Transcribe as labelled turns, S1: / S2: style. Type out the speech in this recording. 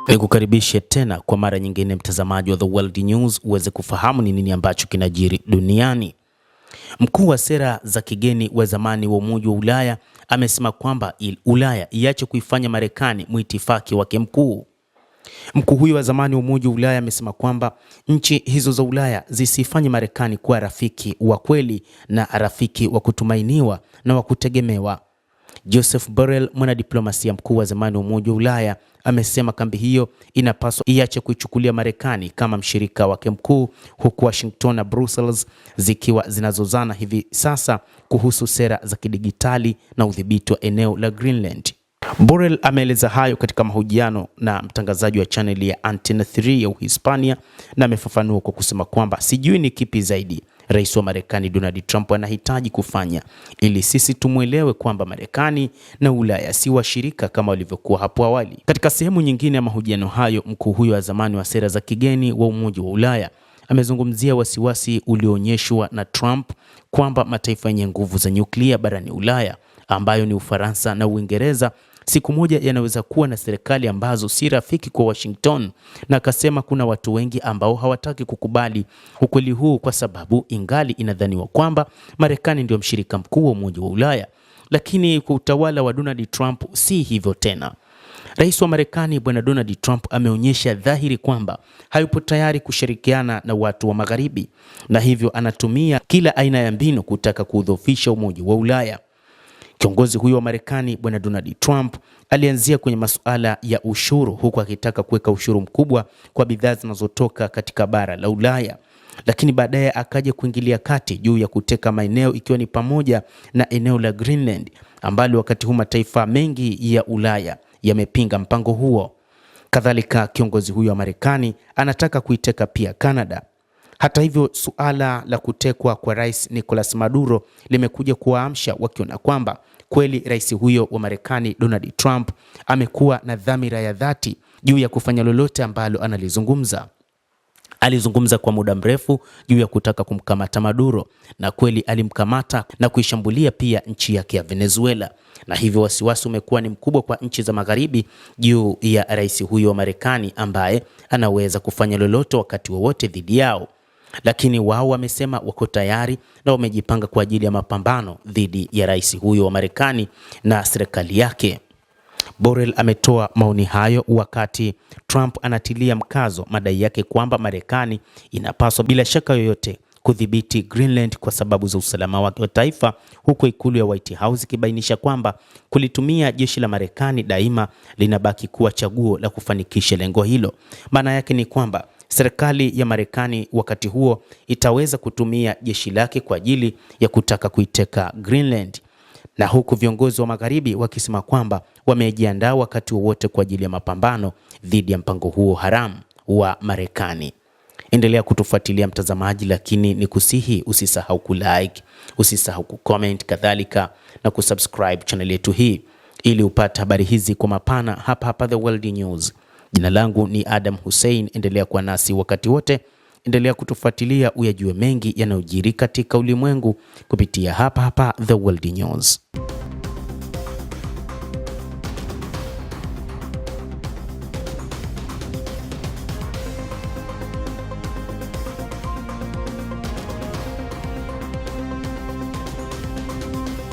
S1: Nikukaribishe tena kwa mara nyingine mtazamaji wa The World News uweze kufahamu ni nini ambacho kinajiri duniani. Mkuu wa sera za kigeni wa zamani wa Umoja wa Ulaya amesema kwamba Ulaya iache kuifanya Marekani muitifaki wake mkuu. Mkuu huyo wa zamani wa Umoja wa Ulaya amesema kwamba nchi hizo za Ulaya zisifanye Marekani kuwa rafiki wa kweli na rafiki wa kutumainiwa na wa kutegemewa. Joseph Borrell, mwanadiplomasia mkuu wa zamani wa Umoja wa Ulaya, amesema kambi hiyo inapaswa iache kuichukulia Marekani kama mshirika wake mkuu, huku Washington na Brussels zikiwa zinazozana hivi sasa kuhusu sera za kidigitali na udhibiti wa eneo la Greenland. Borrell ameeleza hayo katika mahojiano na mtangazaji wa channel ya Antena 3 ya Uhispania, na amefafanua kwa kusema kwamba sijui ni kipi zaidi Rais wa Marekani Donald Trump anahitaji kufanya ili sisi tumuelewe kwamba Marekani na Ulaya si washirika kama walivyokuwa hapo awali. Katika sehemu nyingine ya mahojiano hayo, mkuu huyo wa zamani wa sera za kigeni wa Umoja wa Ulaya amezungumzia wasiwasi ulioonyeshwa na Trump kwamba mataifa yenye nguvu za nyuklia barani Ulaya ambayo ni Ufaransa na Uingereza siku moja yanaweza kuwa na serikali ambazo si rafiki kwa Washington, na akasema kuna watu wengi ambao hawataki kukubali ukweli huu kwa sababu ingali inadhaniwa kwamba Marekani ndio mshirika mkuu wa Umoja wa Ulaya, lakini kwa utawala wa Donald Trump si hivyo tena. Rais wa Marekani Bwana Donald Trump ameonyesha dhahiri kwamba hayupo tayari kushirikiana na watu wa Magharibi, na hivyo anatumia kila aina ya mbinu kutaka kuudhoofisha Umoja wa Ulaya. Kiongozi huyo wa Marekani Bwana Donald Trump alianzia kwenye masuala ya ushuru, huku akitaka kuweka ushuru mkubwa kwa bidhaa zinazotoka katika bara la Ulaya, lakini baadaye akaja kuingilia kati juu ya kuteka maeneo, ikiwa ni pamoja na eneo la Greenland ambalo wakati huu mataifa mengi ya Ulaya yamepinga mpango huo. Kadhalika kiongozi huyo wa Marekani anataka kuiteka pia Canada. Hata hivyo, suala la kutekwa kwa Rais Nicolas Maduro limekuja kuwaamsha, wakiona kwamba kweli rais huyo wa Marekani Donald Trump amekuwa na dhamira ya dhati juu ya kufanya lolote ambalo analizungumza. Alizungumza kwa muda mrefu juu ya kutaka kumkamata Maduro, na kweli alimkamata na kuishambulia pia nchi yake ya Venezuela, na hivyo wasiwasi umekuwa ni mkubwa kwa nchi za Magharibi juu ya rais huyo wa Marekani ambaye anaweza kufanya lolote wakati wowote dhidi yao. Lakini wao wamesema wako tayari na wamejipanga kwa ajili ya mapambano dhidi ya rais huyo wa Marekani na serikali yake. Borrell ametoa maoni hayo wakati Trump anatilia mkazo madai yake kwamba Marekani inapaswa bila shaka yoyote kudhibiti Greenland kwa sababu za usalama wake wa taifa, huku ikulu ya White House ikibainisha kwamba kulitumia jeshi la Marekani daima linabaki kuwa chaguo la kufanikisha lengo hilo. Maana yake ni kwamba serikali ya Marekani wakati huo itaweza kutumia jeshi lake kwa ajili ya kutaka kuiteka Greenland, na huku viongozi wa Magharibi wakisema kwamba wamejiandaa wakati wowote kwa ajili ya mapambano dhidi ya mpango huo haramu wa Marekani. Endelea kutufuatilia mtazamaji, lakini ni kusihi usisahau kulike, usisahau kucomment, kadhalika na kusubscribe channel yetu hii ili upate habari hizi kwa mapana hapa The World News. Jina langu ni Adam Hussein. Endelea kuwa nasi wakati wote, endelea kutufuatilia uyajue mengi yanayojiri katika ulimwengu kupitia hapa The World News.